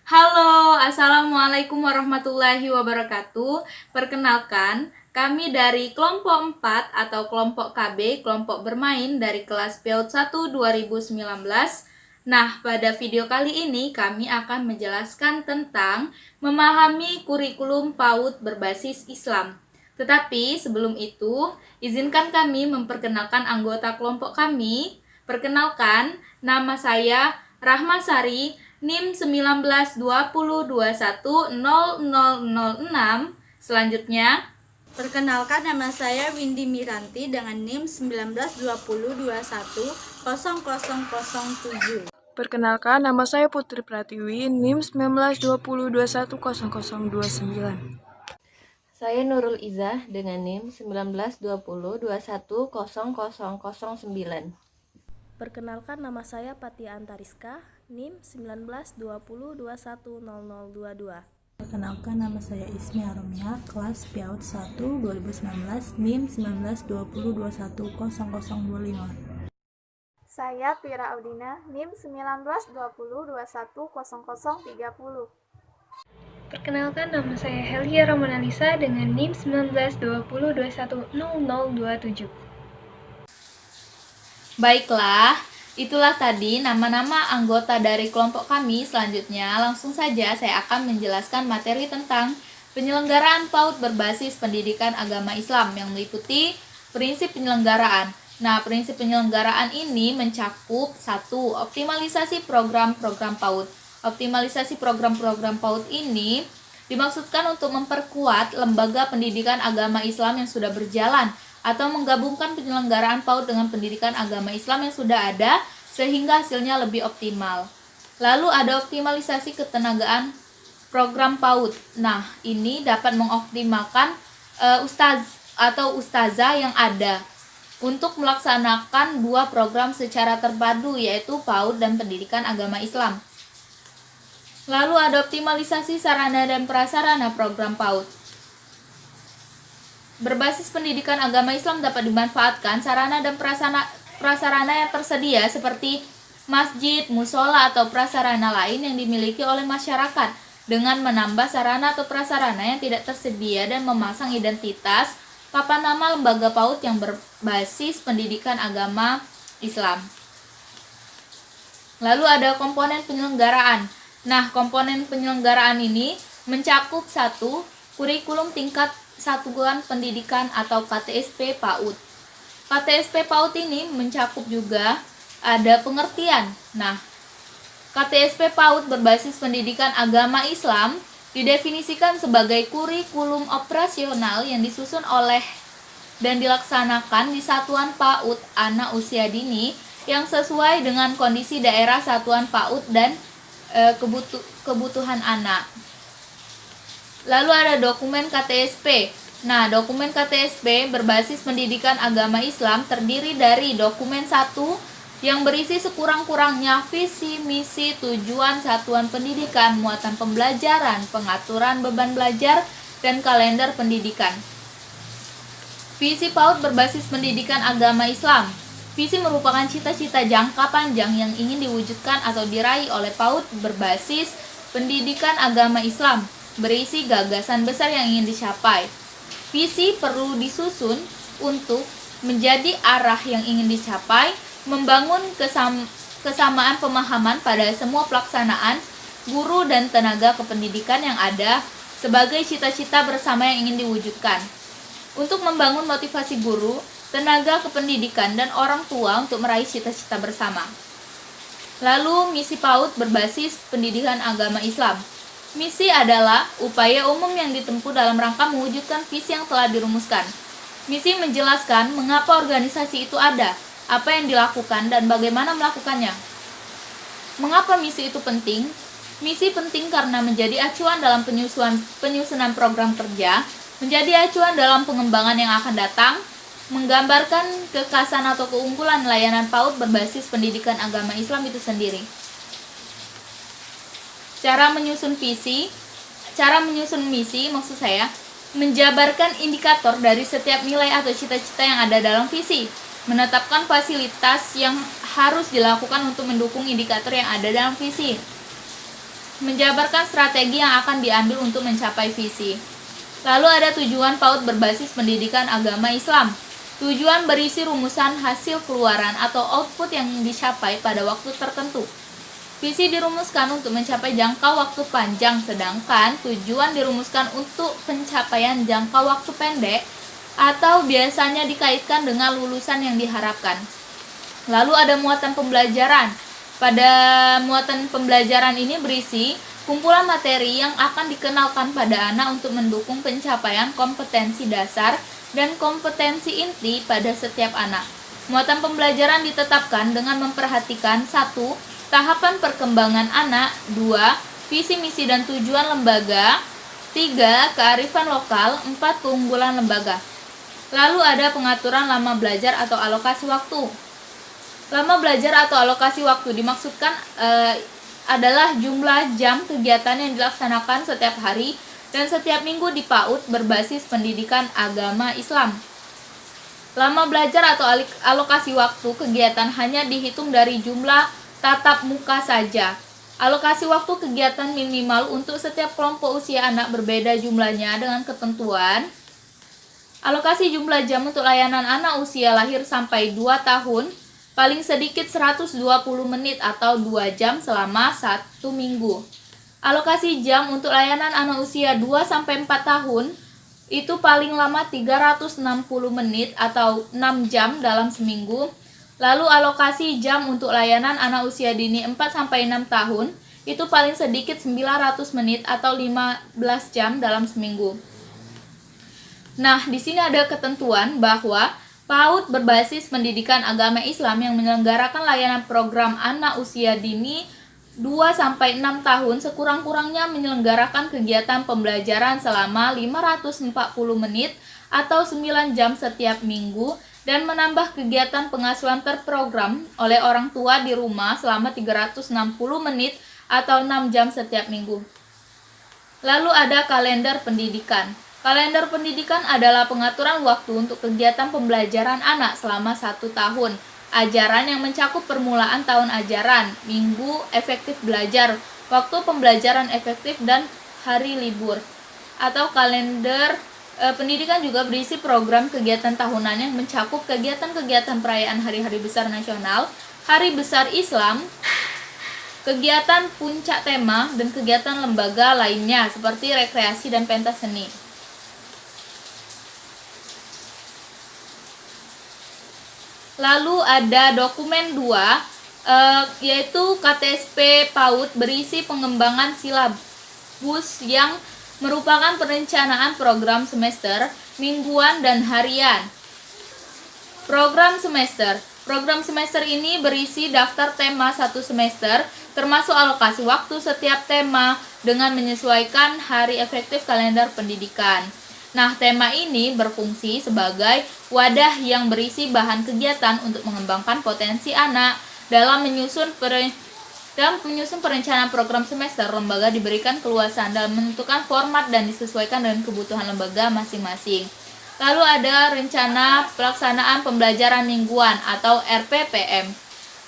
Halo, Assalamualaikum warahmatullahi wabarakatuh. Perkenalkan, kami dari kelompok 4 atau kelompok KB, kelompok bermain dari kelas PAUD 1 2019. Nah, pada video kali ini kami akan menjelaskan tentang memahami kurikulum PAUD berbasis Islam. Tetapi sebelum itu, izinkan kami memperkenalkan anggota kelompok kami. Perkenalkan, nama saya Rahma Sari, NIM 1920210006. Selanjutnya, Perkenalkan, nama saya Windy Miranti dengan NIM 1920210007. Perkenalkan, nama saya Putri Pratiwi, NIM 1920210029. Saya Nurul Izzah dengan NIM 1920210009. Perkenalkan, nama saya Patia Antariska, NIM 1920210022. Perkenalkan, nama saya Ismi Aromia, kelas PAUD 1 2019, NIM 1920210025. Saya Pira Audina, NIM 1920210030. Perkenalkan, nama saya Helia Romanalisa dengan NIM 1920210027. baiklah, itulah tadi nama-nama anggota dari kelompok kami. Selanjutnya, langsung saja saya akan menjelaskan materi tentang penyelenggaraan PAUD berbasis pendidikan agama Islam yang meliputi prinsip penyelenggaraan. Nah, prinsip penyelenggaraan ini mencakup 1. Optimalisasi program-program PAUD. Optimalisasi program-program PAUD ini dimaksudkan untuk memperkuat lembaga pendidikan agama Islam yang sudah berjalan atau menggabungkan penyelenggaraan PAUD dengan pendidikan agama Islam yang sudah ada sehingga hasilnya lebih optimal. Lalu ada optimalisasi ketenagaan program PAUD. Nah, ini dapat mengoptimalkan ustaz atau ustazah yang ada untuk melaksanakan dua program secara terpadu, yaitu PAUD dan pendidikan agama Islam. Lalu ada optimalisasi sarana dan prasarana program PAUD. Berbasis pendidikan agama Islam dapat dimanfaatkan sarana dan prasarana yang tersedia seperti masjid, musola, atau prasarana lain yang dimiliki oleh masyarakat dengan menambah sarana atau prasarana yang tidak tersedia dan memasang identitas papan nama lembaga PAUD yang berbasis pendidikan agama Islam. Lalu ada komponen penyelenggaraan. Nah, komponen penyelenggaraan ini mencakup 1. Kurikulum tingkat satuan pendidikan atau KTSP PAUD. KTSP PAUD ini mencakup juga ada pengertian. Nah, KTSP PAUD berbasis pendidikan agama Islam didefinisikan sebagai kurikulum operasional yang disusun oleh dan dilaksanakan di satuan PAUD anak usia dini yang sesuai dengan kondisi daerah satuan PAUD dan kebutuhan anak. Lalu ada dokumen KTSP. Nah, dokumen KTSP berbasis pendidikan agama Islam terdiri dari dokumen 1 yang berisi sekurang-kurangnya visi, misi, tujuan satuan pendidikan, muatan pembelajaran, pengaturan beban belajar, dan kalender pendidikan. Visi PAUD berbasis pendidikan agama Islam. Visi merupakan cita-cita jangka panjang yang ingin diwujudkan atau diraih oleh PAUD berbasis pendidikan agama Islam, berisi gagasan besar yang ingin dicapai. Visi perlu disusun untuk menjadi arah yang ingin dicapai, membangun kesamaan pemahaman pada semua pelaksanaan, guru dan tenaga kependidikan yang ada sebagai cita-cita bersama yang ingin diwujudkan. Untuk membangun motivasi guru, tenaga kependidikan, dan orang tua untuk meraih cita-cita bersama. Lalu, misi PAUD berbasis pendidikan agama Islam. Misi adalah upaya umum yang ditempuh dalam rangka mewujudkan visi yang telah dirumuskan. Misi menjelaskan mengapa organisasi itu ada, apa yang dilakukan, dan bagaimana melakukannya. Mengapa misi itu penting? Misi penting karena menjadi acuan dalam penyusunan program kerja, menjadi acuan dalam pengembangan yang akan datang, menggambarkan kekhasan atau keunggulan layanan PAUD berbasis pendidikan agama Islam itu sendiri. Cara menyusun misi maksud saya, menjabarkan indikator dari setiap nilai atau cita-cita yang ada dalam visi, menetapkan fasilitas yang harus dilakukan untuk mendukung indikator yang ada dalam visi. menjabarkan strategi yang akan diambil untuk mencapai visi. Lalu ada tujuan PAUD berbasis pendidikan agama Islam. Tujuan berisi rumusan hasil keluaran atau output yang dicapai pada waktu tertentu. Visi dirumuskan untuk mencapai jangka waktu panjang, sedangkan tujuan dirumuskan untuk pencapaian jangka waktu pendek atau biasanya dikaitkan dengan lulusan yang diharapkan. Lalu ada muatan pembelajaran. Pada muatan pembelajaran ini berisi kumpulan materi yang akan dikenalkan pada anak untuk mendukung pencapaian kompetensi dasar dan kompetensi inti pada setiap anak. Muatan pembelajaran ditetapkan dengan memperhatikan 1. Tahapan perkembangan anak, 2. Visi misi dan tujuan lembaga, 3. Kearifan lokal, 4. Keunggulan lembaga. Lalu ada pengaturan lama belajar atau alokasi waktu. Lama belajar atau alokasi waktu dimaksudkan adalah jumlah jam kegiatan yang dilaksanakan setiap hari dan setiap minggu di PAUD berbasis pendidikan agama Islam. Lama belajar atau alokasi waktu kegiatan hanya dihitung dari jumlah tatap muka saja. Alokasi waktu kegiatan minimal untuk setiap kelompok usia anak berbeda jumlahnya dengan ketentuan. Alokasi jumlah jam untuk layanan anak usia lahir sampai 2 tahun, paling sedikit 120 menit atau 2 jam selama 1 minggu. Alokasi jam untuk layanan anak usia 2-4 tahun itu paling lama 360 menit atau 6 jam dalam seminggu. Lalu alokasi jam untuk layanan anak usia dini 4-6 tahun itu paling sedikit 900 menit atau 15 jam dalam seminggu. Nah, di sini ada ketentuan bahwa PAUD berbasis pendidikan agama Islam yang menyelenggarakan layanan program anak usia dini 2-6 tahun sekurang-kurangnya menyelenggarakan kegiatan pembelajaran selama 540 menit atau 9 jam setiap minggu dan menambah kegiatan pengasuhan terprogram oleh orang tua di rumah selama 360 menit atau 6 jam setiap minggu. Lalu ada kalender pendidikan. Kalender pendidikan adalah pengaturan waktu untuk kegiatan pembelajaran anak selama 1 tahun. Ajaran yang mencakup permulaan tahun ajaran, minggu efektif belajar, waktu pembelajaran efektif, dan hari libur. Atau kalender pendidikan juga berisi program kegiatan tahunan yang mencakup kegiatan-kegiatan perayaan hari-hari besar nasional, hari besar Islam, kegiatan puncak tema, dan kegiatan lembaga lainnya seperti rekreasi dan pentas seni. Lalu ada dokumen 2, yaitu KTSP PAUD berisi pengembangan silabus yang merupakan perencanaan program semester, mingguan, dan harian. Program semester ini berisi daftar tema 1 semester, termasuk alokasi waktu setiap tema dengan menyesuaikan hari efektif kalender pendidikan. Nah, tema ini berfungsi sebagai wadah yang berisi bahan kegiatan untuk mengembangkan potensi anak. Dalam menyusun perencanaan program semester, lembaga diberikan keluasan dalam menentukan format dan disesuaikan dengan kebutuhan lembaga masing-masing. Lalu ada rencana pelaksanaan pembelajaran mingguan atau RPPM.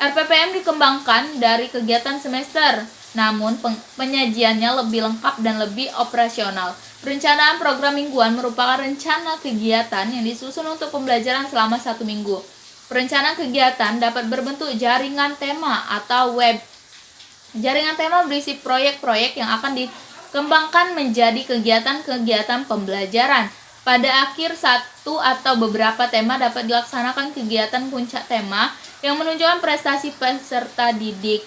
RPPM dikembangkan dari kegiatan semester, namun penyajiannya lebih lengkap dan lebih operasional. Perencanaan program mingguan merupakan rencana kegiatan yang disusun untuk pembelajaran selama 1 minggu. Perencanaan kegiatan dapat berbentuk jaringan tema atau web. Jaringan tema berisi proyek-proyek yang akan dikembangkan menjadi kegiatan-kegiatan pembelajaran. Pada akhir 1 atau beberapa tema dapat dilaksanakan kegiatan puncak tema yang menunjukkan prestasi peserta didik.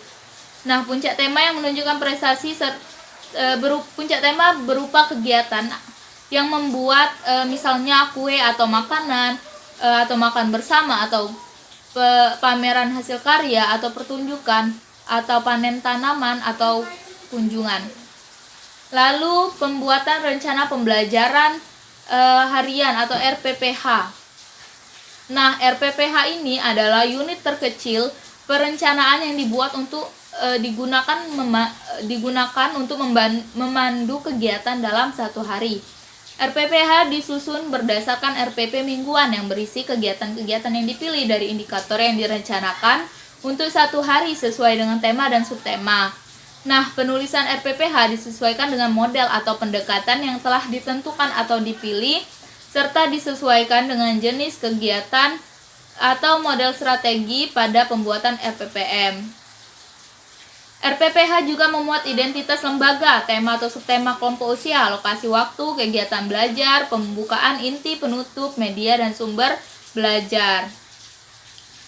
Nah, puncak tema yang menunjukkan prestasi puncak tema berupa kegiatan yang membuat misalnya kue atau makanan atau makan bersama atau pameran hasil karya atau pertunjukan atau panen tanaman atau kunjungan. Lalu pembuatan rencana pembelajaran harian atau RPPH. Nah, RPPH ini adalah unit terkecil perencanaan yang dibuat untuk digunakan untuk memandu kegiatan dalam 1 hari. RPPH disusun berdasarkan RPP mingguan yang berisi kegiatan-kegiatan yang dipilih dari indikator yang direncanakan untuk 1 hari sesuai dengan tema dan subtema. Nah, penulisan RPPH disesuaikan dengan model atau pendekatan yang telah ditentukan atau dipilih, serta disesuaikan dengan jenis kegiatan atau model strategi pada pembuatan RPPM. RPPH juga memuat identitas lembaga, tema atau subtema kelompok usia, lokasi waktu, kegiatan belajar, pembukaan, inti, penutup, media, dan sumber belajar.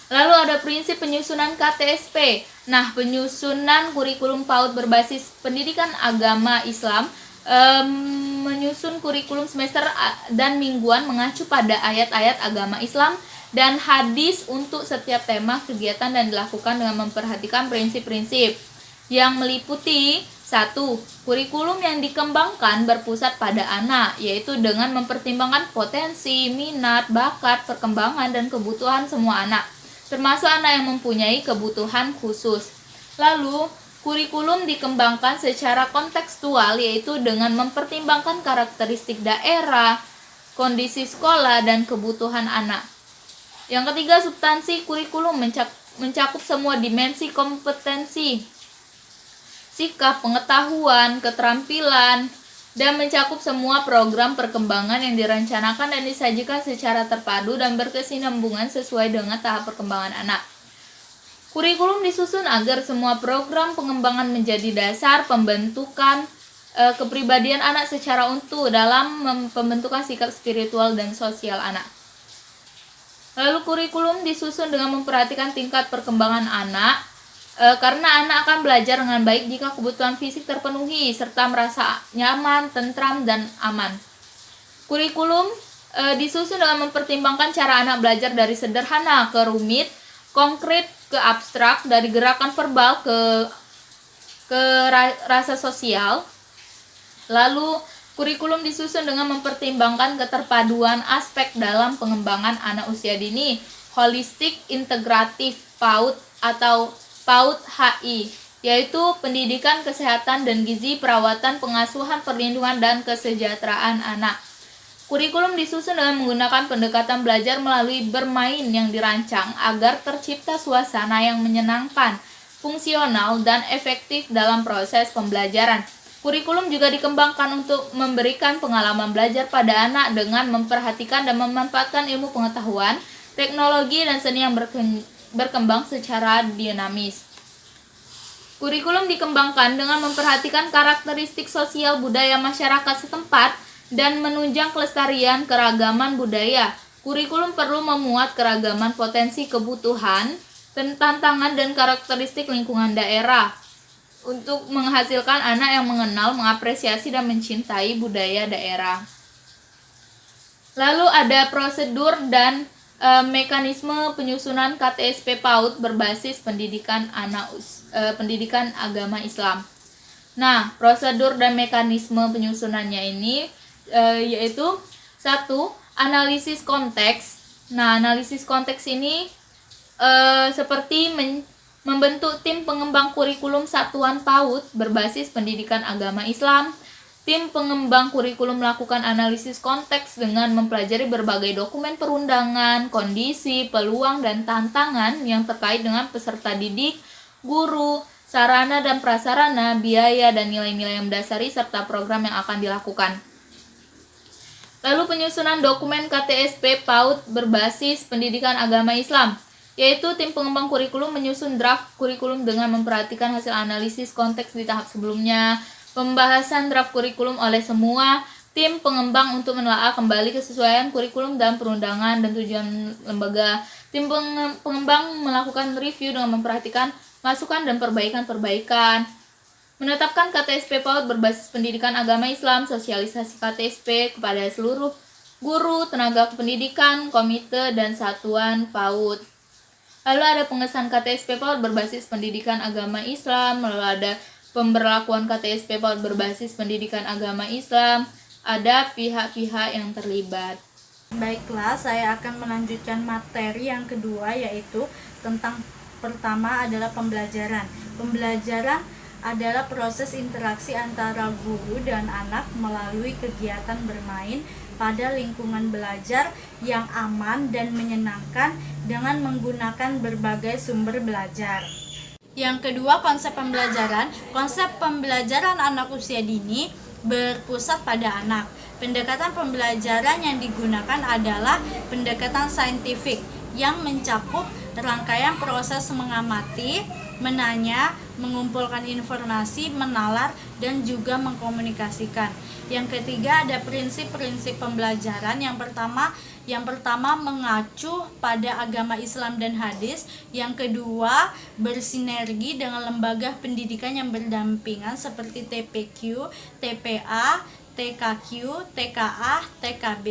Lalu ada prinsip penyusunan KTSP. Nah, penyusunan kurikulum PAUD berbasis pendidikan agama Islam menyusun kurikulum semester dan mingguan mengacu pada ayat-ayat agama Islam dan hadis untuk setiap tema kegiatan dan dilakukan dengan memperhatikan prinsip-prinsip yang meliputi 1. Kurikulum yang dikembangkan berpusat pada anak, yaitu dengan mempertimbangkan potensi, minat, bakat, perkembangan, dan kebutuhan semua anak, termasuk anak yang mempunyai kebutuhan khusus. Lalu, kurikulum dikembangkan secara kontekstual, yaitu dengan mempertimbangkan karakteristik daerah, kondisi sekolah, dan kebutuhan anak. Yang ketiga, substansi kurikulum mencakup semua dimensi kompetensi, sikap, pengetahuan, keterampilan, dan mencakup semua program perkembangan yang direncanakan dan disajikan secara terpadu dan berkesinambungan sesuai dengan tahap perkembangan anak. Kurikulum disusun agar semua program pengembangan menjadi dasar pembentukan kepribadian anak secara utuh dalam pembentukan sikap spiritual dan sosial anak. Lalu kurikulum disusun dengan memperhatikan tingkat perkembangan anak, karena anak akan belajar dengan baik jika kebutuhan fisik terpenuhi serta merasa nyaman, tentram, dan aman. Kurikulum disusun dengan mempertimbangkan cara anak belajar dari sederhana ke rumit, konkret ke abstrak, dari gerakan verbal ke rasa sosial. Lalu kurikulum disusun dengan mempertimbangkan keterpaduan aspek dalam pengembangan anak usia dini, holistik integratif PAUD atau PAUD HI, yaitu pendidikan, kesehatan, dan gizi, perawatan, pengasuhan, perlindungan, dan kesejahteraan anak. Kurikulum disusun dengan menggunakan pendekatan belajar melalui bermain yang dirancang agar tercipta suasana yang menyenangkan, fungsional, dan efektif dalam proses pembelajaran. Kurikulum juga dikembangkan untuk memberikan pengalaman belajar pada anak dengan memperhatikan dan memanfaatkan ilmu pengetahuan, teknologi, dan seni yang berkembang secara dinamis. Kurikulum dikembangkan dengan memperhatikan karakteristik sosial budaya masyarakat setempat dan menunjang kelestarian keragaman budaya. Kurikulum perlu memuat keragaman potensi kebutuhan, tantangan, dan karakteristik lingkungan daerah untuk menghasilkan anak yang mengenal, mengapresiasi, dan mencintai budaya daerah. Lalu ada prosedur dan mekanisme penyusunan KTSP PAUD berbasis pendidikan agama Islam. Nah, prosedur dan mekanisme penyusunannya ini yaitu 1. Analisis konteks. Nah, analisis konteks ini seperti membentuk tim pengembang kurikulum satuan PAUD berbasis pendidikan agama Islam. Tim pengembang kurikulum melakukan analisis konteks dengan mempelajari berbagai dokumen perundangan, kondisi, peluang, dan tantangan yang terkait dengan peserta didik, guru, sarana dan prasarana, biaya, dan nilai-nilai yang mendasari serta program yang akan dilakukan. Lalu penyusunan dokumen KTSP PAUD berbasis pendidikan agama Islam, yaitu tim pengembang kurikulum menyusun draft kurikulum dengan memperhatikan hasil analisis konteks di tahap sebelumnya, pembahasan draft kurikulum oleh semua tim pengembang untuk menelaah kembali kesesuaian kurikulum dan perundangan dan tujuan lembaga. Tim pengembang melakukan review dengan memperhatikan masukan dan perbaikan-perbaikan. Menetapkan KTSP PAUD berbasis pendidikan agama Islam, sosialisasi KTSP kepada seluruh guru, tenaga kependidikan, komite, dan satuan PAUD. Lalu ada pengesahan KTSP PAUD berbasis pendidikan agama Islam, lalu ada pemberlakuan KTSP PAUD berbasis pendidikan agama Islam, ada pihak-pihak yang terlibat. Baiklah, saya akan melanjutkan materi yang kedua, yaitu tentang pertama adalah pembelajaran. Pembelajaran adalah proses interaksi antara guru dan anak melalui kegiatan bermain pada lingkungan belajar yang aman dan menyenangkan dengan menggunakan berbagai sumber belajar. Yang kedua, konsep pembelajaran. Konsep pembelajaran anak usia dini berpusat pada anak. Pendekatan pembelajaran yang digunakan adalah pendekatan saintifik yang mencakup rangkaian proses mengamati, menanya, mengumpulkan informasi, menalar, dan juga mengkomunikasikan. Yang ketiga, ada prinsip-prinsip pembelajaran. Yang pertama mengacu pada agama Islam dan hadis. Yang kedua, bersinergi dengan lembaga pendidikan yang berdampingan seperti TPQ, TPA, TKQ, TKA, TKB,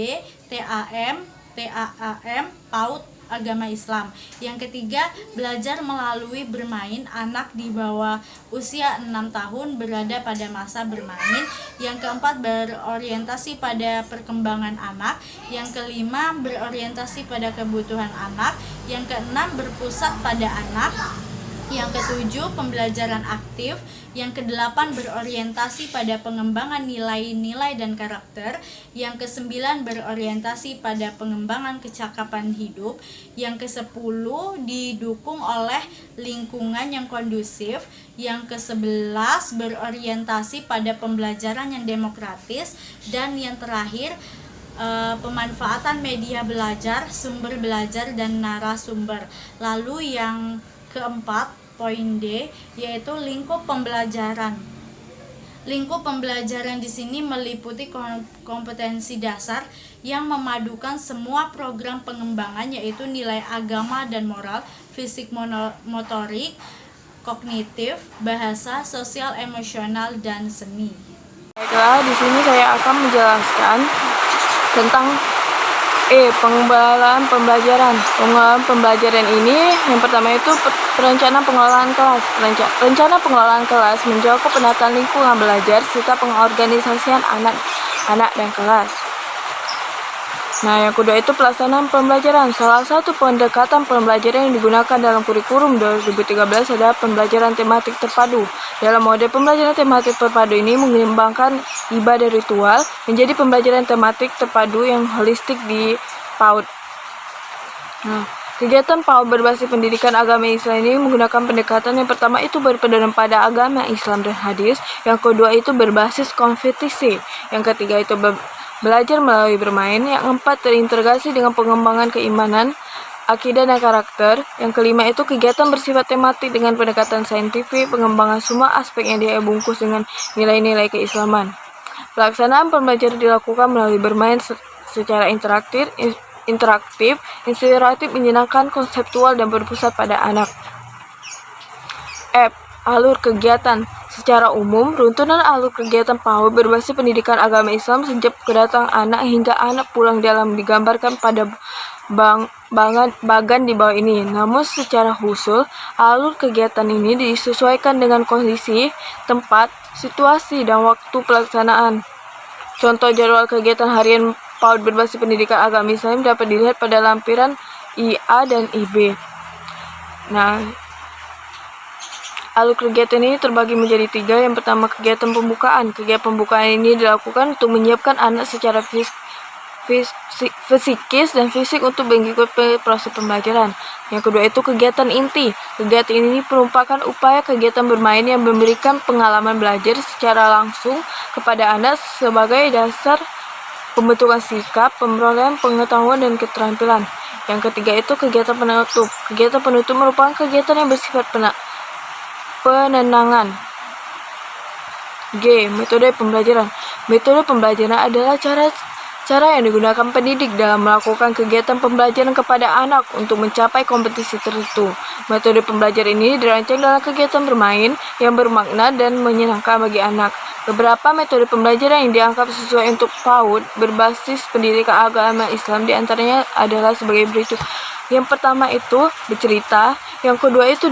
TAM, TAAM, PAUD agama Islam. Yang ketiga, belajar melalui bermain. Anak di bawah usia 6 tahun berada pada masa bermain. Yang keempat, berorientasi pada perkembangan anak. Yang kelima, berorientasi pada kebutuhan anak. Yang keenam, berpusat pada anak. Yang ketujuh, pembelajaran aktif. Yang kedelapan, berorientasi pada pengembangan nilai-nilai dan karakter. Yang kesembilan, berorientasi pada pengembangan kecakapan hidup. Yang kesepuluh, didukung oleh lingkungan yang kondusif. Yang kesebelas, berorientasi pada pembelajaran yang demokratis. Dan yang terakhir, pemanfaatan media belajar, sumber belajar, dan narasumber. Lalu yang keempat, poin D, yaitu lingkup pembelajaran. Lingkup pembelajaran di sini meliputi kompetensi dasar yang memadukan semua program pengembangan, yaitu nilai agama dan moral, fisik motorik, kognitif, bahasa, sosial, emosional, dan seni. Baiklah, di sini saya akan menjelaskan tentang pengembangan pembelajaran. Pengembangan pembelajaran ini yang pertama itu perencanaan pengelolaan kelas. Rencana pengelolaan kelas mencakup penataan lingkungan belajar serta pengorganisasian anak dan kelas. Nah, yang kedua itu pelaksanaan pembelajaran. Salah satu pendekatan pembelajaran yang digunakan dalam kurikulum 2013 adalah pembelajaran tematik terpadu. Dalam model pembelajaran tematik terpadu ini mengembangkan ibadah ritual menjadi pembelajaran tematik terpadu yang holistik di PAUD. Nah, kegiatan PAUD berbasis pendidikan agama Islam ini menggunakan pendekatan yang pertama itu berpedoman pada agama Islam dan hadis, yang kedua itu berbasis kompetisi, yang ketiga itu belajar melalui bermain, yang keempat terintegrasi dengan pengembangan keimanan, akidah dan karakter, yang kelima itu kegiatan bersifat tematik dengan pendekatan saintifik, pengembangan semua aspek yang dia bungkus dengan nilai-nilai keislaman. Pelaksanaan pembelajaran dilakukan melalui bermain secara interaktif, inspiratif, menyenangkan, konseptual, dan berpusat pada anak. F. Alur kegiatan. Secara umum, runtunan alur kegiatan PAUD berbasis pendidikan agama Islam sejak kedatangan anak hingga anak pulang dalam digambarkan pada bagan di bawah ini. Namun secara khusus, alur kegiatan ini disesuaikan dengan kondisi, tempat, situasi, dan waktu pelaksanaan. Contoh jadwal kegiatan harian PAUD berbasis pendidikan agama Islam dapat dilihat pada lampiran IA dan IB. Nah, alur kegiatan ini terbagi menjadi 3. Yang pertama, kegiatan pembukaan. Kegiatan pembukaan ini dilakukan untuk menyiapkan anak secara fisikis dan fisik untuk mengikuti proses pembelajaran. Yang kedua itu kegiatan inti. Kegiatan ini merupakan upaya kegiatan bermain yang memberikan pengalaman belajar secara langsung kepada anak sebagai dasar pembentukan sikap, pemerolehan pengetahuan dan keterampilan. Yang ketiga itu kegiatan penutup. Kegiatan penutup merupakan kegiatan yang bersifat penenangan. G. Metode pembelajaran. Metode pembelajaran adalah cara yang digunakan pendidik dalam melakukan kegiatan pembelajaran kepada anak untuk mencapai kompetisi tertentu. Metode pembelajaran ini dirancang dalam kegiatan bermain yang bermakna dan menyenangkan bagi anak. Beberapa metode pembelajaran yang dianggap sesuai untuk PAUD berbasis pendidikan agama Islam diantaranya adalah sebagai berikut. Yang pertama itu bercerita, yang kedua itu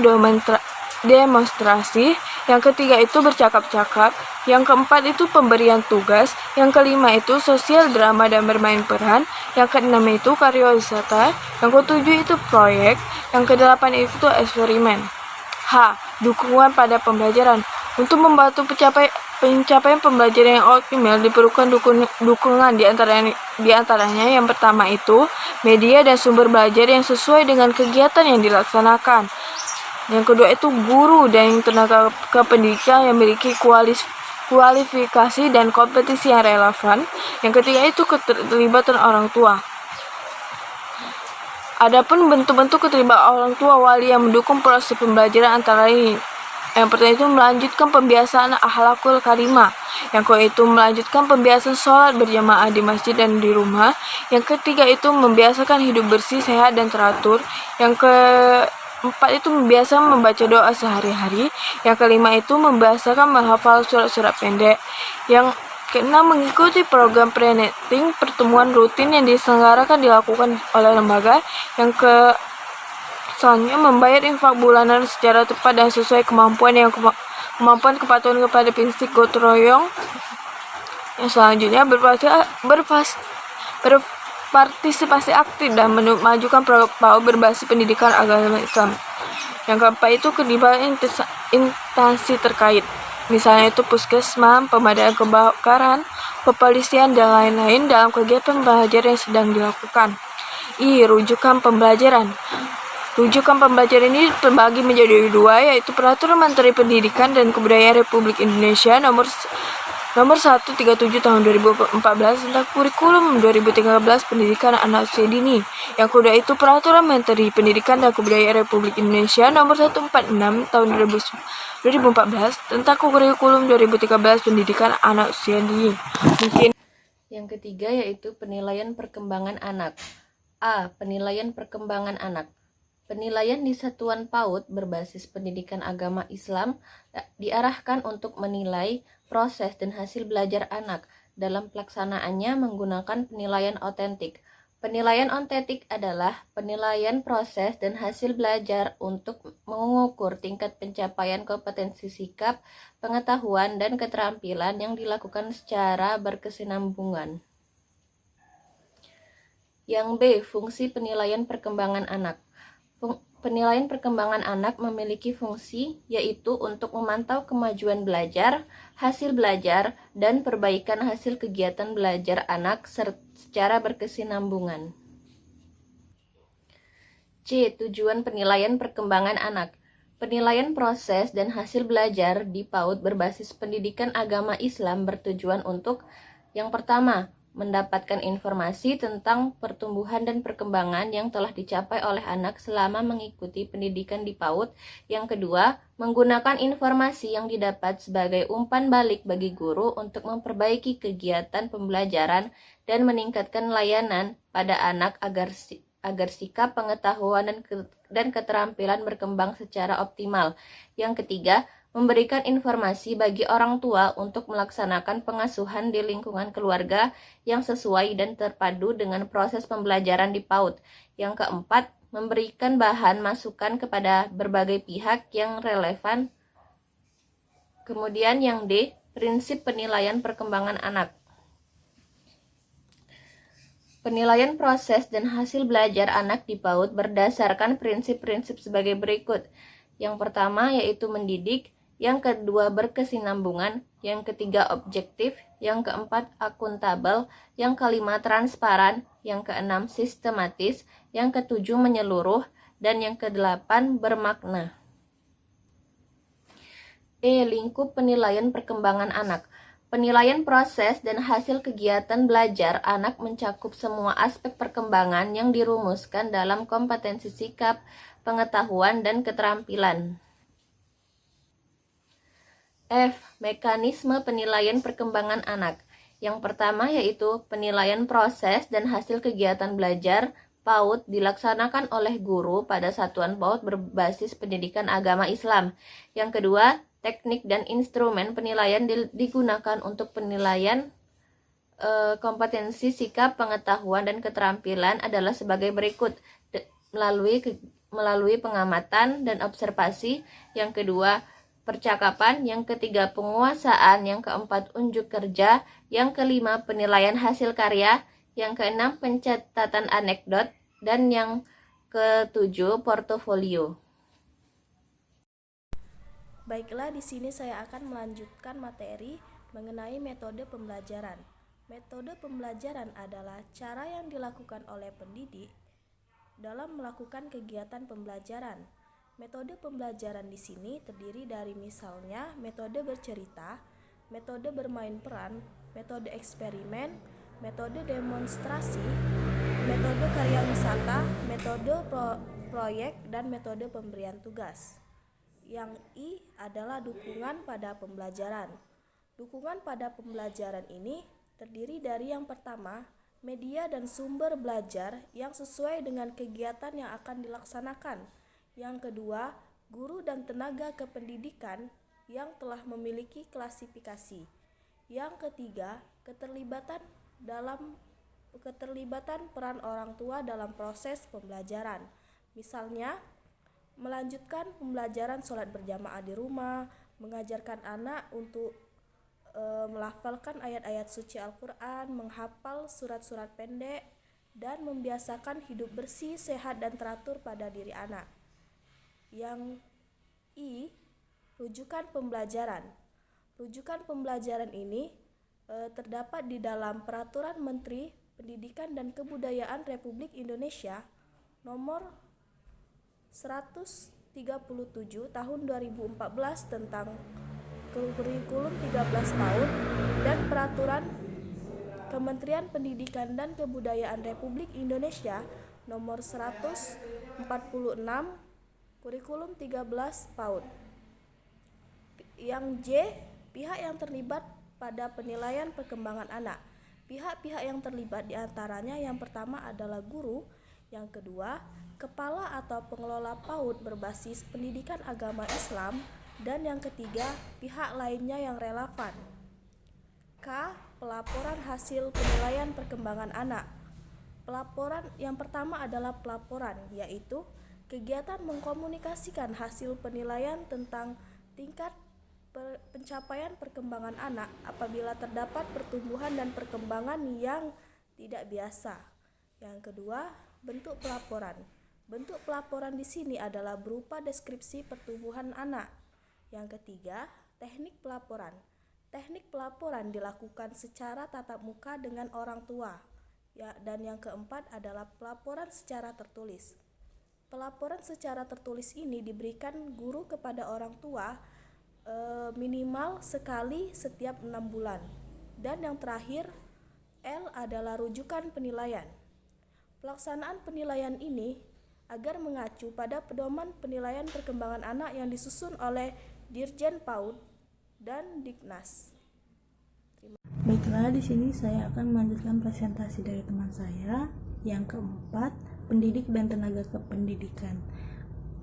demonstrasi, yang ketiga itu bercakap-cakap, yang keempat itu pemberian tugas, yang kelima itu sosial drama dan bermain peran, yang keenam itu karya wisata, yang ketujuh itu proyek, yang kedelapan itu eksperimen. H. Dukungan pada pembelajaran. Untuk membantu pencapaian pembelajaran yang optimal diperlukan dukungan di antaranya yang pertama itu media dan sumber belajar yang sesuai dengan kegiatan yang dilaksanakan. Yang kedua itu guru dan tenaga kependidikan yang memiliki kualifikasi dan kompetisi yang relevan. Yang ketiga itu keterlibatan orang tua. Adapun bentuk-bentuk keterlibatan orang tua wali yang mendukung proses pembelajaran antara lain. Yang pertama itu melanjutkan pembiasaan akhlakul karimah. Yang kedua itu melanjutkan pembiasaan sholat berjamaah di masjid dan di rumah. Yang ketiga itu membiasakan hidup bersih, sehat, dan teratur. Yang keempat itu membiasakan membaca doa sehari-hari. Yang kelima itu membiasakan menghafal surat-surat pendek. Yang keenam, mengikuti program pre-netting pertemuan rutin yang dilakukan oleh lembaga. Yang selanjutnya membayar infak bulanan secara tepat dan sesuai kemampuan kepatuhan kepada prinsip gotong royong. Yang selanjutnya berpartisipasi aktif dan memajukan program PAUD berbasis pendidikan agama Islam. Yang keempat itu keterlibatan instansi terkait, misalnya itu puskesmas, pemadam kebakaran, kepolisian, dan lain-lain dalam kegiatan pembelajaran yang sedang dilakukan. Rujukan pembelajaran. Rujukan pembelajaran ini terbagi menjadi dua, yaitu Peraturan Menteri Pendidikan dan Kebudayaan Republik Indonesia nomor 137 tahun 2014 tentang kurikulum 2013 pendidikan anak usia dini. Yang kedua itu Peraturan Menteri Pendidikan dan Kebudayaan Republik Indonesia nomor 146 tahun 2014 tentang kurikulum 2013 pendidikan anak usia dini. Yang ketiga yaitu penilaian perkembangan anak. A. Penilaian perkembangan anak. Penilaian di satuan PAUD berbasis pendidikan agama Islam diarahkan untuk menilai proses dan hasil belajar anak. Dalam pelaksanaannya menggunakan penilaian otentik. Penilaian otentik adalah penilaian proses dan hasil belajar untuk mengukur tingkat pencapaian kompetensi sikap, pengetahuan, dan keterampilan yang dilakukan secara berkesinambungan. Yang B. Fungsi penilaian perkembangan anak. Penilaian perkembangan anak memiliki fungsi yaitu untuk memantau kemajuan belajar, hasil belajar, dan perbaikan hasil kegiatan belajar anak secara berkesinambungan. C. Tujuan penilaian perkembangan anak. Penilaian proses dan hasil belajar di PAUD berbasis pendidikan agama Islam bertujuan untuk yang pertama, mendapatkan informasi tentang pertumbuhan dan perkembangan yang telah dicapai oleh anak selama mengikuti pendidikan di PAUD. Yang kedua, menggunakan informasi yang didapat sebagai umpan balik bagi guru untuk memperbaiki kegiatan pembelajaran dan meningkatkan layanan pada anak agar sikap, pengetahuan, dan keterampilan berkembang secara optimal. Yang ketiga, memberikan informasi bagi orang tua untuk melaksanakan pengasuhan di lingkungan keluarga yang sesuai dan terpadu dengan proses pembelajaran di PAUD. Yang keempat, memberikan bahan masukan kepada berbagai pihak yang relevan. Kemudian yang D, prinsip penilaian perkembangan anak. Penilaian proses dan hasil belajar anak di PAUD berdasarkan prinsip-prinsip sebagai berikut. Yang pertama yaitu mendidik, yang kedua berkesinambungan, yang ketiga objektif, yang keempat akuntabel, yang kelima transparan, yang keenam sistematis, yang ketujuh menyeluruh, dan yang kedelapan bermakna. E. Lingkup penilaian perkembangan anak. Penilaian proses dan hasil kegiatan belajar anak mencakup semua aspek perkembangan yang dirumuskan dalam kompetensi sikap, pengetahuan, dan keterampilan. F. Mekanisme penilaian perkembangan anak. Yang pertama yaitu penilaian proses dan hasil kegiatan belajar PAUD dilaksanakan oleh guru pada satuan PAUD berbasis pendidikan agama Islam. Yang kedua, teknik dan instrumen penilaian digunakan untuk penilaian kompetensi sikap, pengetahuan, dan keterampilan adalah sebagai berikut. Melalui pengamatan dan observasi. Yang kedua, percakapan. Yang ketiga, penguasaan. Yang keempat, unjuk kerja. Yang kelima, penilaian hasil karya. Yang keenam, pencatatan anekdot. Dan yang ketujuh, portofolio. Baiklah, di sini saya akan melanjutkan materi mengenai metode pembelajaran. Metode pembelajaran adalah cara yang dilakukan oleh pendidik dalam melakukan kegiatan pembelajaran. Metode pembelajaran di sini terdiri dari misalnya metode bercerita, metode bermain peran, metode eksperimen, metode demonstrasi, metode karya wisata, metode proyek, dan metode pemberian tugas. Yang I adalah dukungan pada pembelajaran. Dukungan pada pembelajaran ini terdiri dari yang pertama, media dan sumber belajar yang sesuai dengan kegiatan yang akan dilaksanakan. Yang kedua, guru dan tenaga kependidikan yang telah memiliki klasifikasi. Yang ketiga, keterlibatan peran orang tua dalam proses pembelajaran. Misalnya, melanjutkan pembelajaran sholat berjamaah di rumah, mengajarkan anak untuk melafalkan ayat-ayat suci Al-Quran, menghafal surat-surat pendek, dan membiasakan hidup bersih, sehat, dan teratur pada diri anak. Yang I, rujukan pembelajaran. Rujukan pembelajaran ini terdapat di dalam Peraturan Menteri Pendidikan dan Kebudayaan Republik Indonesia nomor 137 tahun 2014 tentang kurikulum 13 tahun dan Peraturan Kementerian Pendidikan dan Kebudayaan Republik Indonesia nomor 146 kurikulum 13 PAUD. Yang J, pihak yang terlibat pada penilaian perkembangan anak. Pihak-pihak yang terlibat diantaranya yang pertama adalah guru, yang kedua, kepala atau pengelola PAUD berbasis pendidikan agama Islam, dan yang ketiga, pihak lainnya yang relevan. K, pelaporan hasil penilaian perkembangan anak. Pelaporan yang pertama adalah pelaporan, yaitu kegiatan mengkomunikasikan hasil penilaian tentang tingkat pencapaian perkembangan anak apabila terdapat pertumbuhan dan perkembangan yang tidak biasa. Yang kedua, bentuk pelaporan. Bentuk pelaporan di sini adalah berupa deskripsi pertumbuhan anak. Yang ketiga, teknik pelaporan. Teknik pelaporan dilakukan secara tatap muka dengan orang tua. Dan yang keempat adalah pelaporan secara tertulis. Pelaporan secara tertulis ini diberikan guru kepada orang tua minimal sekali setiap 6 bulan. Dan yang terakhir, L adalah rujukan penilaian. Pelaksanaan penilaian ini agar mengacu pada pedoman penilaian perkembangan anak yang disusun oleh Dirjen PAUD dan Diknas. Baiklah, di sini saya akan melanjutkan presentasi dari teman saya. Yang keempat, pendidik dan tenaga kependidikan.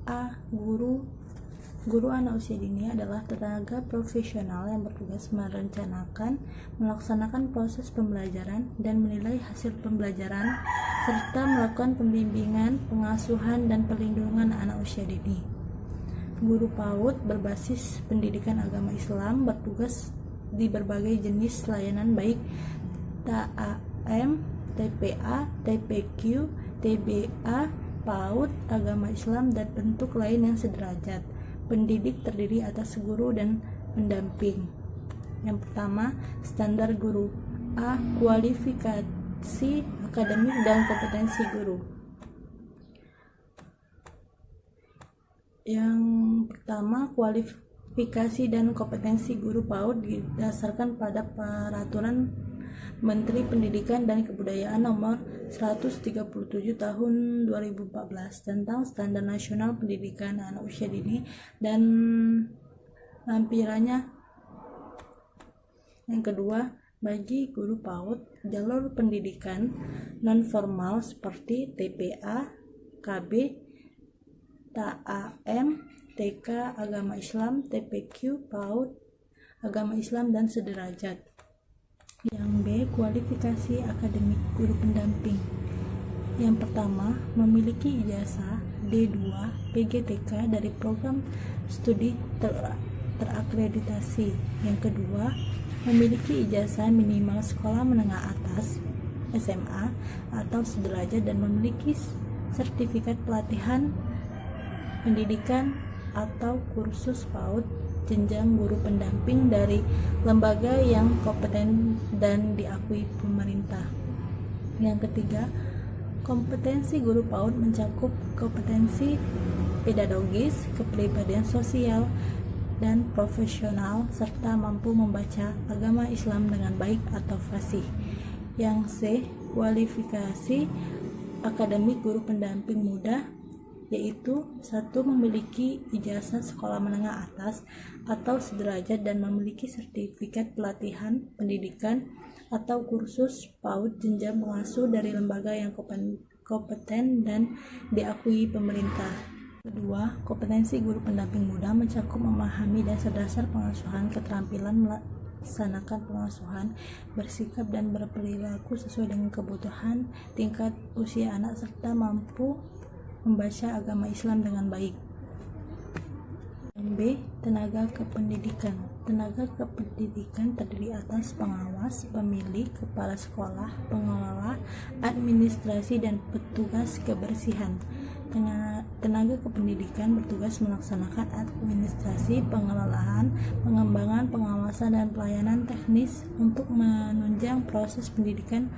A. Guru anak usia dini adalah tenaga profesional yang bertugas merencanakan, melaksanakan proses pembelajaran dan menilai hasil pembelajaran serta melakukan pembimbingan, pengasuhan, dan perlindungan anak usia dini. Guru PAUD berbasis pendidikan agama Islam bertugas di berbagai jenis layanan baik TAM, TPA, TPQ, TBA, PAUD, agama Islam, dan bentuk lain yang sederajat. Pendidik terdiri atas guru dan pendamping. Yang pertama, standar guru. A. Kualifikasi akademik dan kompetensi guru. Yang pertama, kualifikasi dan kompetensi guru PAUD didasarkan pada Peraturan Menteri Pendidikan dan Kebudayaan nomor 137 tahun 2014 tentang Standar Nasional Pendidikan Anak Usia Dini dan lampirannya. Yang kedua, bagi guru PAUD, jalur pendidikan non-formal seperti TPA, KB, TAM, TK, agama Islam, TPQ, PAUD, agama Islam, dan sederajat. Yang B, kualifikasi akademik guru pendamping. Yang pertama, memiliki ijazah D2 PGTK dari program studi terakreditasi. Yang kedua, memiliki ijazah minimal sekolah menengah atas SMA atau sederajat dan memiliki sertifikat pelatihan pendidikan atau kursus PAUD jenjang guru pendamping dari lembaga yang kompeten dan diakui pemerintah. Yang ketiga, kompetensi guru PAUD mencakup kompetensi pedagogis, kepribadian sosial, dan profesional, serta mampu membaca agama Islam dengan baik atau fasih. Yang C. Kualifikasi akademik guru pendamping muda, yaitu 1. Memiliki ijazah sekolah menengah atas atau sederajat dan memiliki sertifikat pelatihan pendidikan atau kursus PAUD jenjang pengasuh dari lembaga yang kompeten dan diakui pemerintah. Kedua, kompetensi guru pendamping muda mencakup memahami dasar-dasar pengasuhan, keterampilan melaksanakan pengasuhan, bersikap dan berperilaku sesuai dengan kebutuhan tingkat usia anak, serta mampu membaca agama Islam dengan baik. B. Tenaga kependidikan. Tenaga kependidikan terdiri atas pengawas, pemilik, kepala sekolah, pengelola, administrasi, dan petugas kebersihan. Tenaga kependidikan bertugas melaksanakan administrasi, pengelolaan, pengembangan, pengawasan, dan pelayanan teknis untuk menunjang proses pendidikan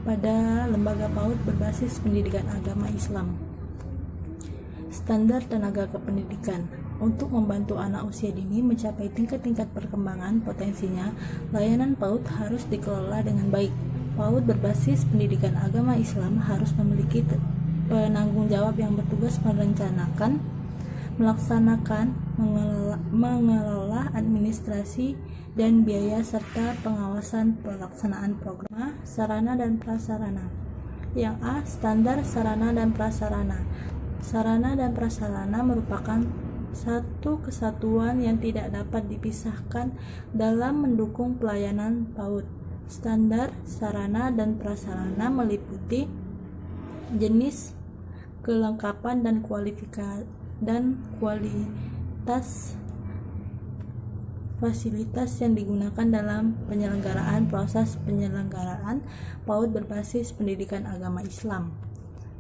pada lembaga PAUD berbasis pendidikan agama Islam. Standar tenaga kependidikan. Untuk membantu anak usia dini mencapai tingkat-tingkat perkembangan potensinya, layanan PAUD harus dikelola dengan baik. PAUD berbasis pendidikan agama Islam harus memiliki penanggung jawab yang bertugas merencanakan, melaksanakan, mengelola administrasi dan biaya serta pengawasan pelaksanaan program, sarana dan prasarana. Yang A. Standar sarana dan prasarana. Sarana dan prasarana merupakan satu kesatuan yang tidak dapat dipisahkan dalam mendukung pelayanan PAUD. Standar sarana dan prasarana meliputi jenis, kelengkapan, dan kualitas fasilitas yang digunakan dalam penyelenggaraan proses penyelenggaraan PAUD berbasis pendidikan agama Islam.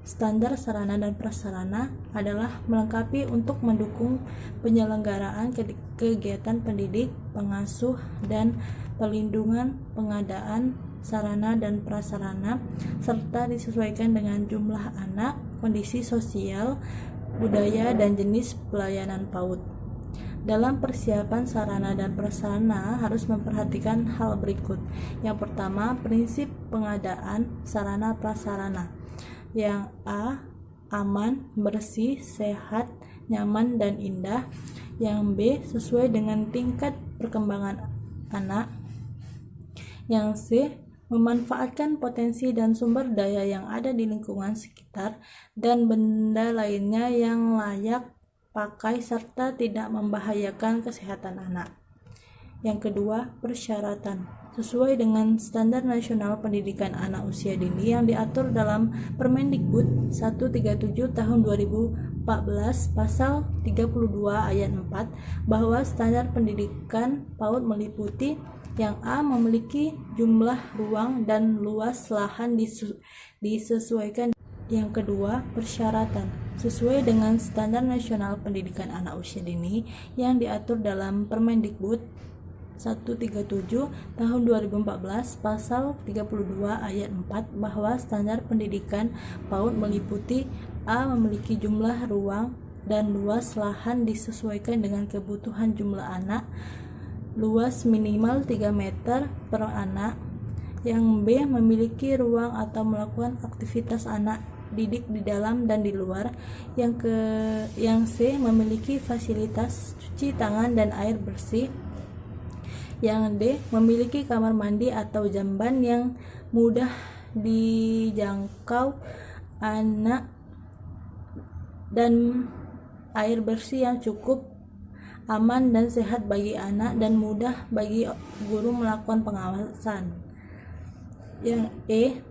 Standar sarana dan prasarana adalah melengkapi untuk mendukung penyelenggaraan kegiatan pendidik, pengasuh, dan pelindungan pengadaan sarana dan prasarana, serta disesuaikan dengan jumlah anak, kondisi sosial, budaya, dan jenis pelayanan PAUD. Dalam persiapan sarana dan prasarana harus memperhatikan hal berikut. Yang pertama, prinsip pengadaan sarana prasarana. Yang A. Aman, bersih, sehat, nyaman, dan indah. Yang B. Sesuai dengan tingkat perkembangan anak. Yang C. Memanfaatkan potensi dan sumber daya yang ada di lingkungan sekitar dan benda lainnya yang layak pakai serta tidak membahayakan kesehatan anak. Yang kedua, persyaratan. Sesuai dengan Standar Nasional Pendidikan Anak Usia Dini yang diatur dalam Permendikbud 137 tahun 2014 pasal 32 ayat 4 bahwa standar pendidikan PAUD meliputi yang A. Memiliki jumlah ruang dan luas lahan disesuaikan. Yang kedua, persyaratan. Sesuai dengan Standar Nasional Pendidikan Anak Usia Dini yang diatur dalam Permendikbud 137 tahun 2014 pasal 32 ayat 4 bahwa standar pendidikan PAUD meliputi A. Memiliki jumlah ruang dan luas lahan disesuaikan dengan kebutuhan jumlah anak, luas minimal 3 meter per anak. Yang B. Memiliki ruang atau melakukan aktivitas anak didik di dalam dan di luar. Yang C. Memiliki fasilitas cuci tangan dan air bersih. Yang D. Memiliki kamar mandi atau jamban yang mudah dijangkau anak dan air bersih yang cukup, aman dan sehat bagi anak dan mudah bagi guru melakukan pengawasan. Yang E.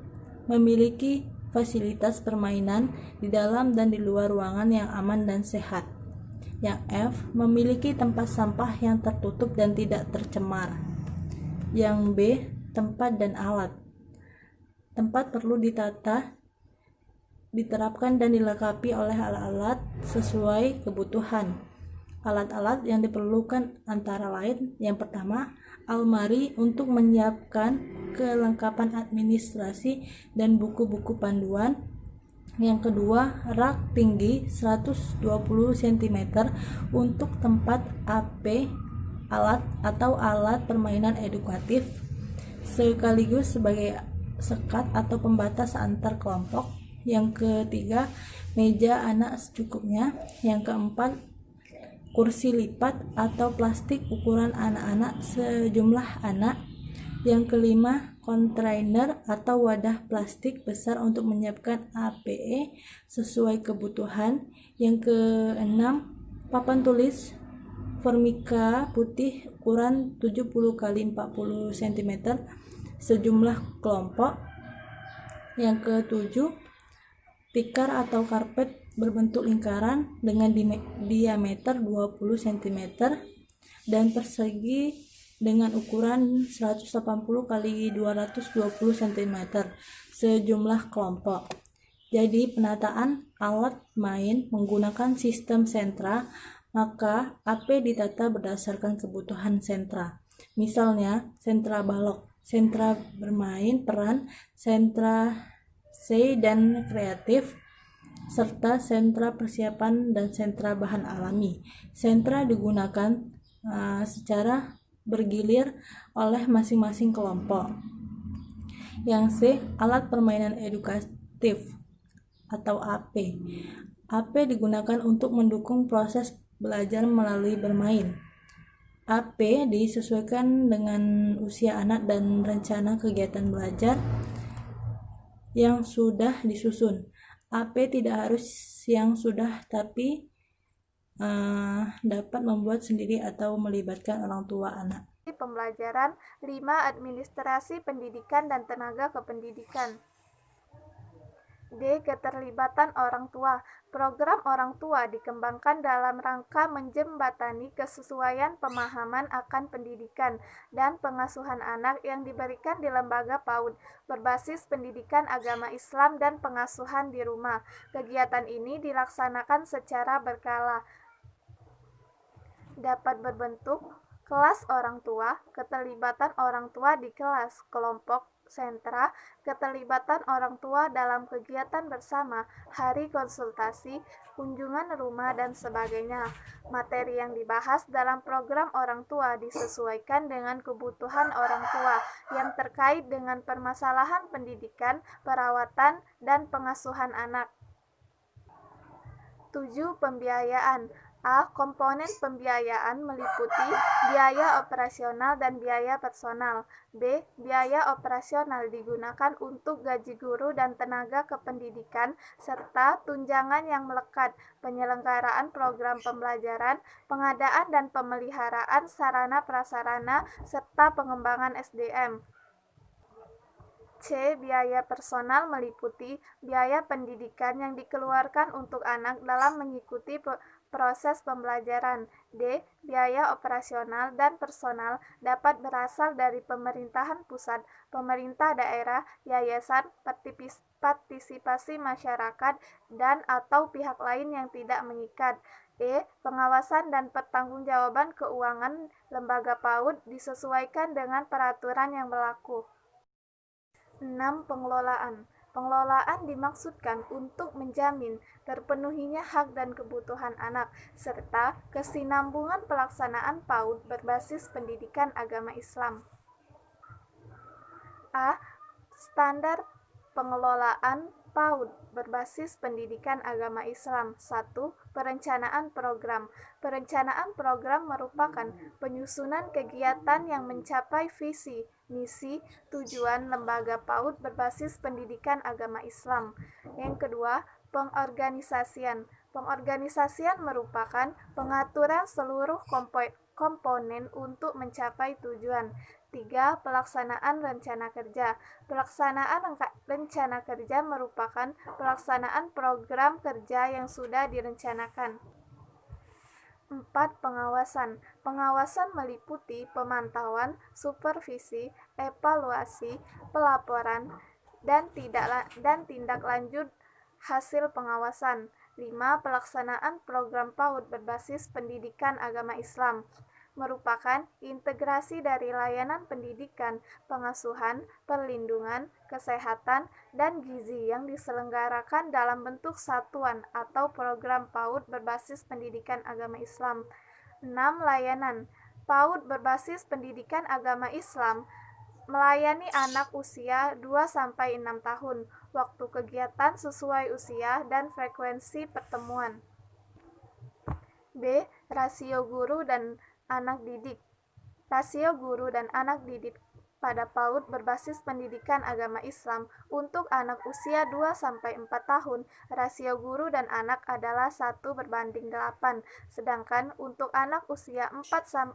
Memiliki fasilitas permainan di dalam dan di luar ruangan yang aman dan sehat. Yang F. Memiliki tempat sampah yang tertutup dan tidak tercemar. Yang B. Tempat dan alat. Tempat perlu ditata, diterapkan dan dilengkapi oleh alat-alat sesuai kebutuhan. Alat-alat yang diperlukan antara lain: yang pertama, almari untuk menyiapkan kelengkapan administrasi dan buku-buku panduan. Yang kedua, rak tinggi 120 cm untuk tempat AP alat atau alat permainan edukatif sekaligus sebagai sekat atau pembatas antar kelompok. Yang ketiga, meja anak secukupnya. Yang keempat, kursi lipat atau plastik ukuran anak-anak sejumlah anak. Yang kelima, kontainer atau wadah plastik besar untuk menyiapkan APE sesuai kebutuhan. Yang keenam, papan tulis Formica putih ukuran 70 x 40 cm sejumlah kelompok. Yang ketujuh, tikar atau karpet berbentuk lingkaran dengan diameter 20 cm dan persegi dengan ukuran 180 x 220 cm sejumlah kelompok. Jadi penataan alat main menggunakan sistem sentra, maka AP ditata berdasarkan kebutuhan sentra. Misalnya sentra balok, sentra bermain peran, sentra C dan kreatif, serta sentra persiapan dan sentra bahan alami. Sentra digunakan secara bergilir oleh masing-masing kelompok. Yang C, alat permainan edukatif atau AP. AP digunakan untuk mendukung proses belajar melalui bermain. AP disesuaikan dengan usia anak dan rencana kegiatan belajar yang sudah disusun. AP tidak harus yang sudah, tapi dapat membuat sendiri atau melibatkan orang tua anak. Pembelajaran 5. Administrasi pendidikan dan tenaga kependidikan. D. Keterlibatan orang tua. Program orang tua dikembangkan dalam rangka menjembatani kesesuaian pemahaman akan pendidikan dan pengasuhan anak yang diberikan di lembaga PAUD berbasis pendidikan agama Islam dan pengasuhan di rumah. Kegiatan ini dilaksanakan secara berkala. Dapat berbentuk kelas orang tua, keterlibatan orang tua di kelas, kelompok, sentra, keterlibatan orang tua dalam kegiatan bersama, hari konsultasi, kunjungan rumah, dan sebagainya. Materi yang dibahas dalam program orang tua disesuaikan dengan kebutuhan orang tua yang terkait dengan permasalahan pendidikan, perawatan, dan pengasuhan anak. 7. Pembiayaan. A. Komponen pembiayaan meliputi biaya operasional dan biaya personal. B. Biaya operasional digunakan untuk gaji guru dan tenaga kependidikan serta tunjangan yang melekat, penyelenggaraan program pembelajaran, pengadaan dan pemeliharaan sarana prasarana serta pengembangan SDM. C. Biaya personal meliputi biaya pendidikan yang dikeluarkan untuk anak dalam mengikuti proses pembelajaran. D. Biaya operasional dan personal dapat berasal dari pemerintahan pusat, pemerintah daerah, yayasan, partisipasi masyarakat, dan atau pihak lain yang tidak mengikat. E. Pengawasan dan pertanggungjawaban keuangan lembaga PAUD disesuaikan dengan peraturan yang berlaku. 6. Pengelolaan. Pengelolaan dimaksudkan untuk menjamin terpenuhinya hak dan kebutuhan anak, serta kesinambungan pelaksanaan PAUD berbasis pendidikan agama Islam. A. Standar pengelolaan PAUD berbasis pendidikan agama Islam. 1. Perencanaan program. Perencanaan program merupakan penyusunan kegiatan yang mencapai visi, misi, tujuan lembaga PAUD berbasis pendidikan agama Islam. Yang kedua, pengorganisasian. Pengorganisasian merupakan pengaturan seluruh komponen untuk mencapai tujuan. 3. Pelaksanaan rencana kerja. Pelaksanaan rencana kerja merupakan pelaksanaan program kerja yang sudah direncanakan. 4. Pengawasan. Pengawasan meliputi pemantauan, supervisi, evaluasi, pelaporan, dan tindak lanjut hasil pengawasan. 5. Pelaksanaan program PAUD berbasis pendidikan agama Islam. merupakan integrasi dari layanan pendidikan, pengasuhan, perlindungan, kesehatan, dan gizi yang diselenggarakan dalam bentuk satuan atau program PAUD berbasis pendidikan agama Islam. 6. Layanan PAUD berbasis pendidikan agama Islam melayani anak usia 2-6 tahun, waktu kegiatan sesuai usia dan frekuensi pertemuan. B. Rasio guru dan anak didik. Rasio guru dan anak didik pada PAUD berbasis pendidikan agama Islam untuk anak usia 2-4 tahun, rasio guru dan anak adalah 1:8, sedangkan untuk anak usia 4-6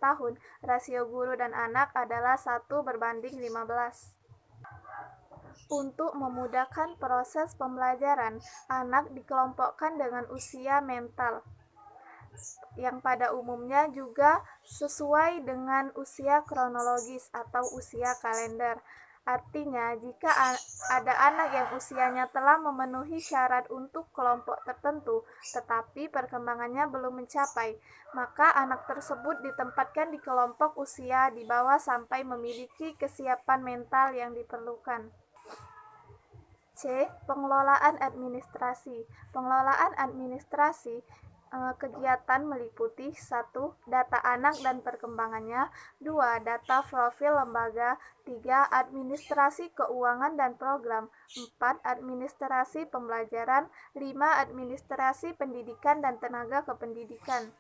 tahun, rasio guru dan anak adalah 1:15. Untuk memudahkan proses pembelajaran, anak dikelompokkan dengan usia mental, yang pada umumnya juga sesuai dengan usia kronologis atau usia kalender. Artinya, jika ada anak yang usianya telah memenuhi syarat untuk kelompok tertentu, tetapi perkembangannya belum mencapai, maka anak tersebut ditempatkan di kelompok usia di bawah sampai memiliki kesiapan mental yang diperlukan. C. Pengelolaan administrasi. Pengelolaan administrasi kegiatan meliputi 1. Data anak dan perkembangannya, 2. Data profil lembaga, 3. Administrasi keuangan dan program, 4. Administrasi pembelajaran, 5. Administrasi pendidikan dan tenaga kependidikan.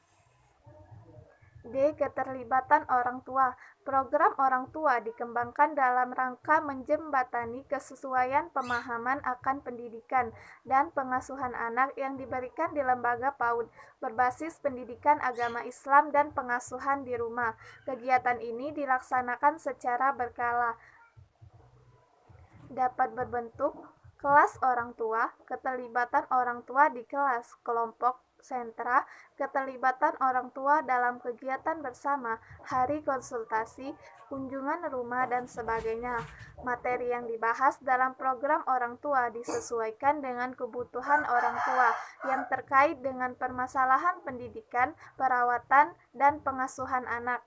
D. Keterlibatan orang tua. Program orang tua dikembangkan dalam rangka menjembatani kesesuaian pemahaman akan pendidikan dan pengasuhan anak yang diberikan di lembaga PAUD berbasis pendidikan agama Islam dan pengasuhan di rumah. Kegiatan ini dilaksanakan secara berkala. Dapat berbentuk kelas orang tua, keterlibatan orang tua di kelas, kelompok, sentra, keterlibatan orang tua dalam kegiatan bersama, hari konsultasi, kunjungan rumah, dan sebagainya. Materi yang dibahas dalam program orang tua disesuaikan dengan kebutuhan orang tua yang terkait dengan permasalahan pendidikan, perawatan, dan pengasuhan anak.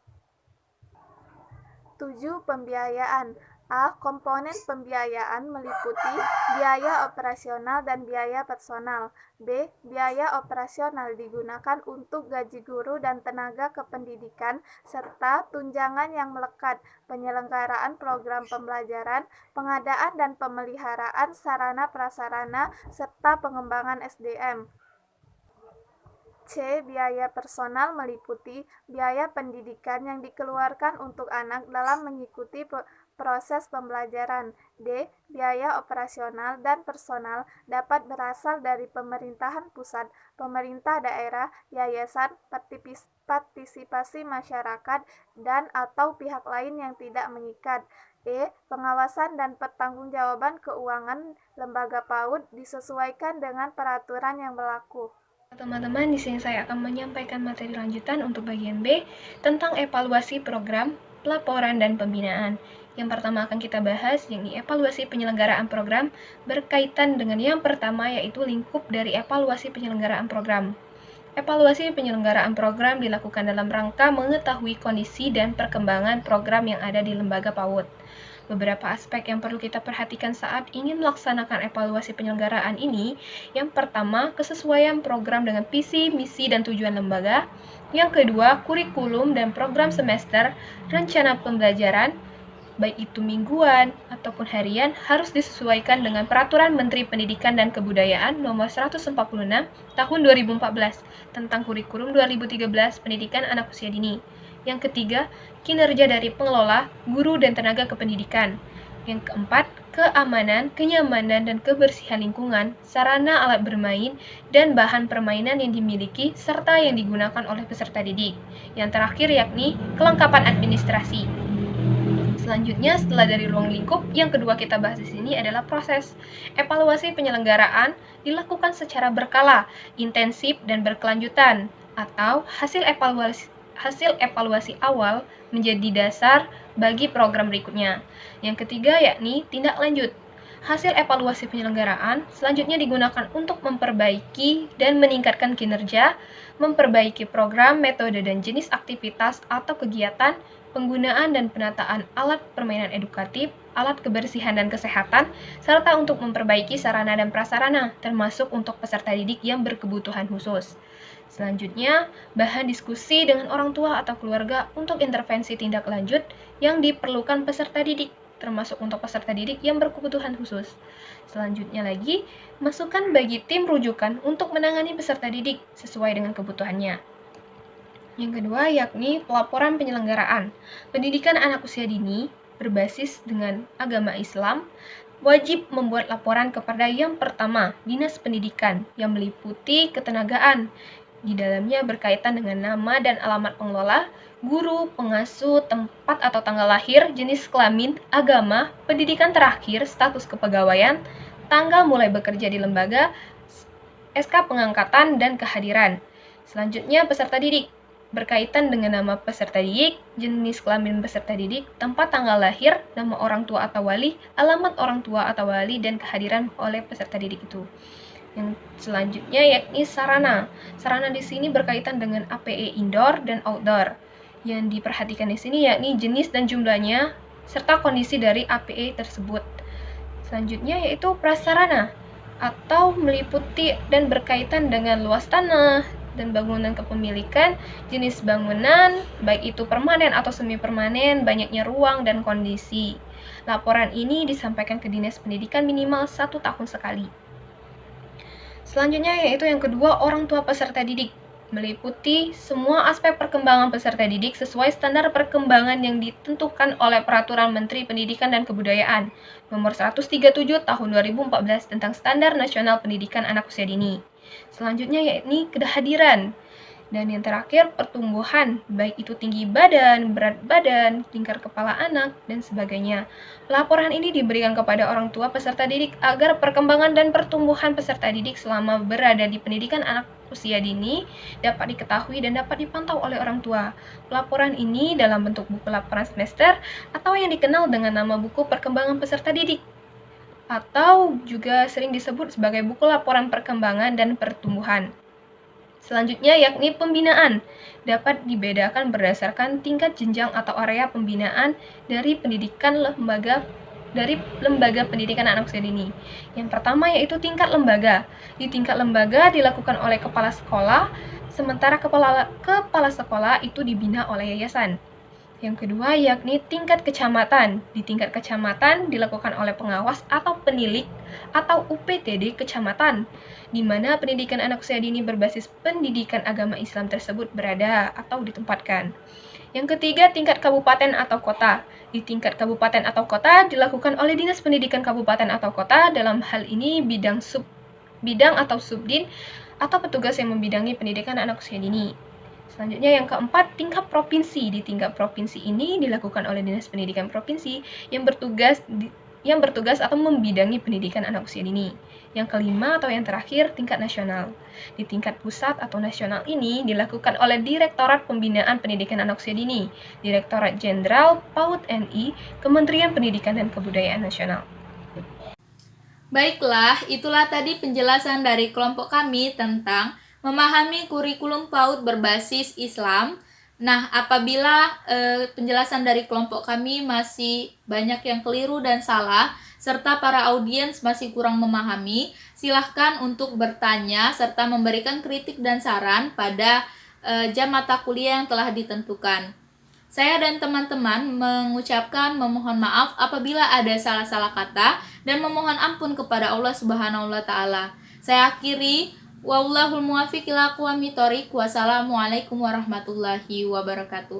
7. Pembiayaan. A. Komponen pembiayaan meliputi biaya operasional dan biaya personal. B. Biaya operasional digunakan untuk gaji guru dan tenaga kependidikan serta tunjangan yang melekat, penyelenggaraan program pembelajaran, pengadaan dan pemeliharaan sarana prasarana serta pengembangan SDM. C. Biaya personal meliputi biaya pendidikan yang dikeluarkan untuk anak dalam mengikuti proses pembelajaran. D. Biaya operasional dan personal dapat berasal dari pemerintahan pusat, pemerintah daerah, yayasan, partisipasi masyarakat, dan atau pihak lain yang tidak mengikat. E. Pengawasan dan pertanggungjawaban keuangan lembaga PAUD disesuaikan dengan peraturan yang berlaku. Teman-teman, di sini saya akan menyampaikan materi lanjutan untuk bagian B tentang evaluasi program, pelaporan, dan pembinaan. Yang pertama akan kita bahas, yakni evaluasi penyelenggaraan program berkaitan dengan yang pertama, yaitu lingkup dari evaluasi penyelenggaraan program. Evaluasi penyelenggaraan program dilakukan dalam rangka mengetahui kondisi dan perkembangan program yang ada di lembaga PAUD. Beberapa aspek yang perlu kita perhatikan saat ingin melaksanakan evaluasi penyelenggaraan ini. Yang pertama, kesesuaian program dengan visi, misi, dan tujuan lembaga. Yang kedua, kurikulum dan program semester, rencana pembelajaran, baik itu mingguan ataupun harian, harus disesuaikan dengan Peraturan Menteri Pendidikan dan Kebudayaan Nomor 146 Tahun 2014 tentang Kurikulum 2013 Pendidikan Anak Usia Dini. Yang ketiga, kinerja dari pengelola, guru, dan tenaga kependidikan. Yang keempat, keamanan, kenyamanan, dan kebersihan lingkungan, sarana alat bermain, dan bahan permainan yang dimiliki serta yang digunakan oleh peserta didik. Yang terakhir yakni kelengkapan administrasi. Selanjutnya, setelah dari ruang lingkup, yang kedua kita bahas di sini adalah proses. Evaluasi penyelenggaraan dilakukan secara berkala, intensif, dan berkelanjutan, atau hasil evaluasi awal menjadi dasar bagi program berikutnya. Yang ketiga yakni tindak lanjut. Hasil evaluasi penyelenggaraan selanjutnya digunakan untuk memperbaiki dan meningkatkan kinerja, memperbaiki program, metode, dan jenis aktivitas atau kegiatan, penggunaan dan penataan alat permainan edukatif, alat kebersihan dan kesehatan, serta untuk memperbaiki sarana dan prasarana, termasuk untuk peserta didik yang berkebutuhan khusus. Selanjutnya, bahan diskusi dengan orang tua atau keluarga untuk intervensi tindak lanjut yang diperlukan peserta didik, termasuk untuk peserta didik yang berkebutuhan khusus. Selanjutnya lagi, masukan bagi tim rujukan untuk menangani peserta didik sesuai dengan kebutuhannya. Yang kedua yakni pelaporan penyelenggaraan. Pendidikan anak usia dini berbasis dengan agama Islam wajib membuat laporan kepada yang pertama, Dinas Pendidikan, yang meliputi ketenagaan. Di dalamnya berkaitan dengan nama dan alamat pengelola, guru, pengasuh, tempat atau tanggal lahir, jenis kelamin, agama, pendidikan terakhir, status kepegawaian, tanggal mulai bekerja di lembaga, SK pengangkatan, dan kehadiran. Selanjutnya, peserta didik. Berkaitan dengan nama peserta didik, jenis kelamin peserta didik, tempat tanggal lahir, nama orang tua atau wali, alamat orang tua atau wali, dan kehadiran oleh peserta didik itu. Yang selanjutnya yakni sarana. Sarana di sini berkaitan dengan APE indoor dan outdoor. Yang diperhatikan di sini yakni jenis dan jumlahnya serta kondisi dari APE tersebut. Selanjutnya yaitu prasarana atau meliputi dan berkaitan dengan luas tanah dan bangunan kepemilikan, jenis bangunan, baik itu permanen atau semi permanen, banyaknya ruang dan kondisi. Laporan ini disampaikan ke Dinas Pendidikan minimal 1 tahun sekali. Selanjutnya yaitu yang kedua, orang tua peserta didik. Meliputi semua aspek perkembangan peserta didik sesuai standar perkembangan yang ditentukan oleh Peraturan Menteri Pendidikan dan Kebudayaan Nomor 137 Tahun 2014 tentang Standar Nasional Pendidikan Anak Usia Dini. Selanjutnya yakni kehadiran. Dan yang terakhir, pertumbuhan, baik itu tinggi badan, berat badan, tingkah kepala anak, dan sebagainya. Laporan ini diberikan kepada orang tua peserta didik agar perkembangan dan pertumbuhan peserta didik selama berada di pendidikan anak usia dini dapat diketahui dan dapat dipantau oleh orang tua. Laporan ini dalam bentuk buku laporan semester atau yang dikenal dengan nama buku perkembangan peserta didik, atau juga sering disebut sebagai buku laporan perkembangan dan pertumbuhan. Selanjutnya yakni pembinaan. Dapat dibedakan berdasarkan tingkat jenjang atau area pembinaan dari lembaga pendidikan anak usia dini. Yang pertama yaitu tingkat lembaga. Di tingkat lembaga dilakukan oleh kepala sekolah, sementara kepala sekolah itu dibina oleh yayasan. Yang kedua yakni tingkat kecamatan. Di tingkat kecamatan dilakukan oleh pengawas atau penilik atau UPTD kecamatan, di mana pendidikan anak usia dini berbasis pendidikan agama Islam tersebut berada atau ditempatkan. Yang ketiga, tingkat kabupaten atau kota. Di tingkat kabupaten atau kota dilakukan oleh Dinas Pendidikan Kabupaten atau Kota, dalam hal ini bidang atau subdin atau petugas yang membidangi pendidikan anak usia dini. Selanjutnya yang keempat, tingkat provinsi. Di tingkat provinsi ini dilakukan oleh Dinas Pendidikan Provinsi yang bertugas atau membidangi pendidikan anak usia dini. Yang kelima atau yang terakhir, tingkat nasional. Di tingkat pusat atau nasional ini dilakukan oleh Direktorat Pembinaan Pendidikan Anak Usia Dini, Direktorat Jenderal PAUD NI, Kementerian Pendidikan dan Kebudayaan Nasional. Baiklah, itulah tadi penjelasan dari kelompok kami tentang memahami kurikulum PAUD berbasis Islam. Nah, apabila penjelasan dari kelompok kami masih banyak yang keliru dan salah, serta para audiens masih kurang memahami, silahkan untuk bertanya serta memberikan kritik dan saran pada jam mata kuliah yang telah ditentukan. Saya dan teman-teman mengucapkan memohon maaf apabila ada salah-salah kata dan memohon ampun kepada Allah Subhanahu wa Ta'ala. Saya akhiri. Wallahul muwaffiq ila aqwamit thoriq. Wassalamualaikum warahmatullahi wabarakatuh.